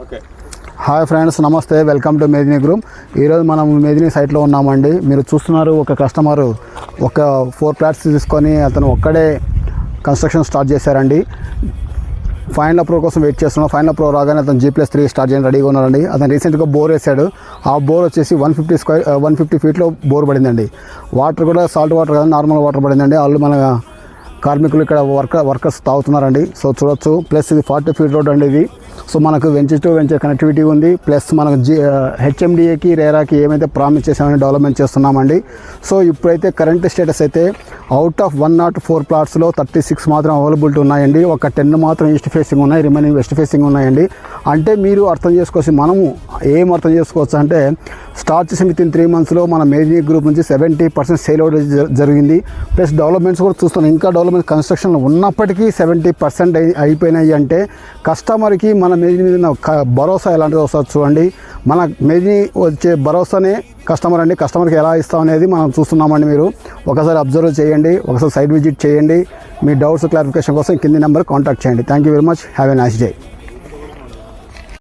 Okay. Hi friends, నమస్తే, welcome to మేదిని group. ఈరోజు మనం మేదిని సైట్లో ఉన్నామండి. మీరు చూస్తున్నారు, ఒక కస్టమరు ఒక 4 ప్లాట్స్ తీసుకొని అతను ఒక్కడే కన్స్ట్రక్షన్ స్టార్ట్ చేశారండి. ఫైనల్ అప్రూవ్ కోసం వెయిట్ చేస్తున్నాం. ఫైనల్ అప్రూవ్ రాగానే అతను G+3 స్టార్ట్ చేయడానికి రెడీగా ఉన్నారండి. అతను రీసెంట్గా బోర్ వేసాడు. ఆ బోర్ వచ్చేసి 150 ఫీట్లో బోర్ పడిందండి. వాటర్ కూడా సాల్ట్ వాటర్ కాదు, నార్మల్ వాటర్ పడిందండి. వాళ్ళు మన కార్మికులు ఇక్కడ వర్కర్స్ తాగుతున్నారండి. సో చూడొచ్చు. ప్లస్ ఇది 40 ఫీట్ రోడ్ అండి ఇది. సో మనకు వెంచర్ టు వెంచర్ కనెక్టివిటీ ఉంది. ప్లస్ మనకు HMDAకి రేరాకి ఏమైతే ప్రామిస్ చేసామని డెవలప్మెంట్ చేస్తున్నామండి. సో ఇప్పుడైతే కరెంట్ స్టేటస్ అయితే అవుట్ ఆఫ్ 104 ప్లాట్స్లో 36 మాత్రం అవైలబిలిటీ ఉన్నాయండి. ఒక 10 మాత్రం ఈస్ట్ ఫేసింగ్ ఉన్నాయి, రిమైనింగ్ వెస్ట్ ఫేసింగ్ ఉన్నాయండి. అంటే మీరు అర్థం చేసుకోవచ్చు, మనము ఏం అర్థం చేసుకోవచ్చు అంటే స్టార్ట్ చేసిన విత్ ఇన్ 3 మంత్స్లో మన మేదిని గ్రూప్ నుంచి 70% సేల్ అవుట్ జరిగింది. ప్లస్ డెవలప్మెంట్స్ కూడా చూస్తున్నాం. ఇంకా డెవలప్మెంట్ కన్స్ట్రక్షన్లో ఉన్నప్పటికీ 70% అయిపోయినాయి. అంటే కస్టమర్కి మన మేదిని మీద భరోసా ఎలాంటిది వస్తుంది చూడండి. మన మేదిని వచ్చే భరోసానే కస్టమర్ అండి. కస్టమర్కి ఎలా ఇస్తాం అనేది మనం చూస్తున్నామండి. మీరు ఒకసారి అబ్జర్వ్ చేయండి, ఒకసారి సైట్ విజిట్ చేయండి. మీ డౌట్స్ క్లారిఫికేషన్ కోసం కింది నెంబర్ కాంటాక్ట్ చేయండి. Thank you very much. Have a nice day.